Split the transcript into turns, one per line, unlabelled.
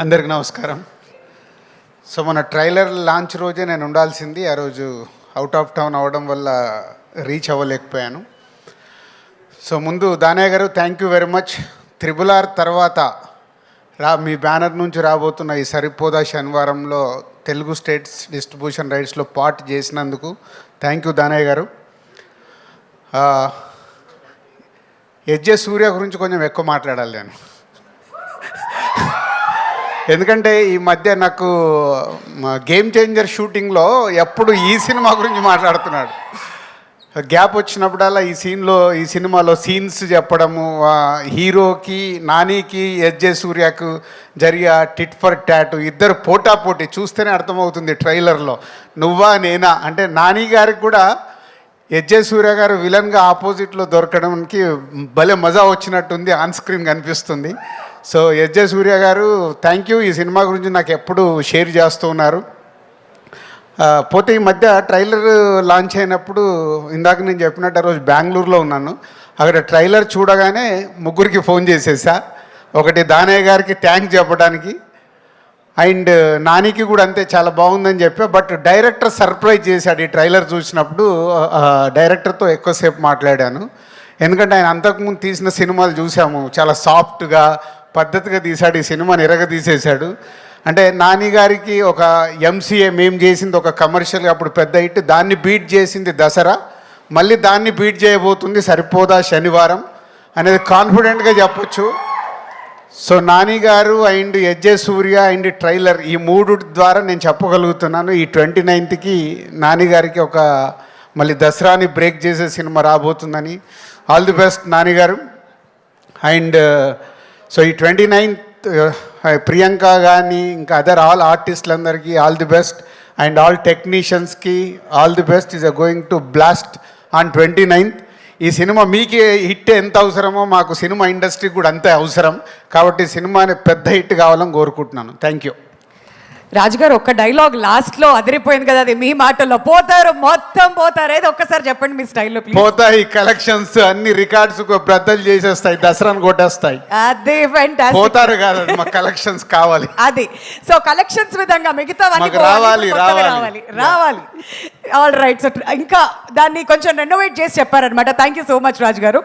అందరికి నమస్కారం. సో మన ట్రైలర్ లాంచ్ రోజే నేను ఉండాల్సింది, ఆ రోజు అవుట్ ఆఫ్ టౌన్ అవ్వడం వల్ల రీచ్ అవ్వలేకపోయాను. సో ముందు దానయ్య గారు thank you very much. RRR తర్వాత మీ బ్యానర్ నుంచి రాబోతున్న ఈ సరిపోదా శనివారంలో తెలుగు స్టేట్స్ డిస్ట్రిబ్యూషన్ రైట్స్లో పార్ట్ చేసినందుకు థ్యాంక్ యూ దానయ్య గారు. ఎజ్జే సూర్య గురించి కొంచెం ఎక్కువ మాట్లాడాలి నేను, ఎందుకంటే ఈ మధ్య నాకు గేమ్ చేంజర్ షూటింగ్లో ఎప్పుడు ఈ సినిమా గురించి మాట్లాడుతున్నాడు. గ్యాప్ వచ్చినప్పుడల్లా ఈ సినిమాలో సీన్స్ చెప్పడము, హీరోకి నానికి ఎజ్జే సూర్యకు జరిగే టిట్ ఫర్ టాట్, ఇద్దరు పోటాపోటీ చూస్తేనే అర్థమవుతుంది ట్రైలర్లో. నువ్వా నేనా అంటే నాని గారికి కూడా ఎజ్జే సూర్య గారు విలన్గా ఆపోజిట్లో దొరకడానికి భలే మజా వచ్చినట్టుంది, ఆన్ స్క్రీన్ కనిపిస్తుంది. సో ఎజ్జే సూర్య గారు థ్యాంక్ యూ. ఈ సినిమా గురించి నాకు ఎప్పుడు షేర్ చేస్తూ ఉన్నారు. పోతే ఈ మధ్య ట్రైలర్ లాంచ్ అయినప్పుడు ఇందాక నేను చెప్పినట్టు ఆ రోజు బెంగళూరులో ఉన్నాను. అక్కడ ట్రైలర్ చూడగానే ముగ్గురికి ఫోన్ చేసేసా. ఒకటి దానయ్య గారికి థ్యాంక్స్ చెప్పడానికి, అండ్ నానికి కూడా అంతే చాలా బాగుందని చెప్పా. బట్ డైరెక్టర్ సర్ప్రైజ్ చేశాడు. ఈ ట్రైలర్ చూసినప్పుడు డైరెక్టర్తో ఎక్కువసేపు మాట్లాడాను, ఎందుకంటే ఆయన అంతకుముందు తీసిన సినిమాలు చూసాము, చాలా సాఫ్ట్గా పద్ధతిగా తీశాడు. ఈ సినిమాని తీసేశాడు. అంటే నాని గారికి ఒక ఎంసీఏ మేము చేసింది ఒక కమర్షియల్గా అప్పుడు పెద్ద హిట్, దాన్ని బీట్ చేసింది దసరా, మళ్ళీ దాన్ని బీట్ చేయబోతుంది సరిపోదా శనివారం అనేది కాన్ఫిడెంట్గా చెప్పొచ్చు. So Nani garu and ఎజ్జే Surya and trailer ఈ మూడు ద్వారా నేను చెప్పగలుగుతున్నాను, ఈ 29th నాని గారికి ఒక మళ్ళీ దసరాని బ్రేక్ చేసే సినిమా రాబోతుందని. All the best Nani garu. And so ఈ 29th ప్రియాంక కానీ ఇంకా అదర్ ఆల్ ఆర్టిస్టులందరికీ all the best, and all టెక్నీషియన్స్కి all the best. Is going to blast on 29th. ఈ సినిమా మీకు హిట్ ఎంత అవసరమో మాకు సినిమా ఇండస్ట్రీకి కూడా అంతే అవసరం, కాబట్టి సినిమాని పెద్ద హిట్ కావాలని కోరుకుంటున్నాను. Thank you.
రాజుగారు ఒక్క డైలాగ్ లాస్ట్లో అదిరిపోయింది కదా, అది మీ మాటల్లో పోతారు మొత్తం పోతారు, ఏదో ఒక్కసారి చెప్పండి మీ స్టైల్లో.
పోతాయి కలెక్షన్స్ అన్ని రికార్డ్స్ బ్రద్దలు చేసేస్తాయి, దసరాను కొట్టేస్తాయి.
అదే ఫ్యాంటాస్టిక్.
పోతారు కాదు, మా కలెక్షన్స్ కావాలి.
అది సో కలెక్షన్స్ విధంగా మిగతా
రావాలి.
All right. సో ఇంకా దాన్ని కొంచెం రెనోవేట్ చేసి చెప్పారనమాట. థ్యాంక్ యూ సో మచ్ రాజు గారు.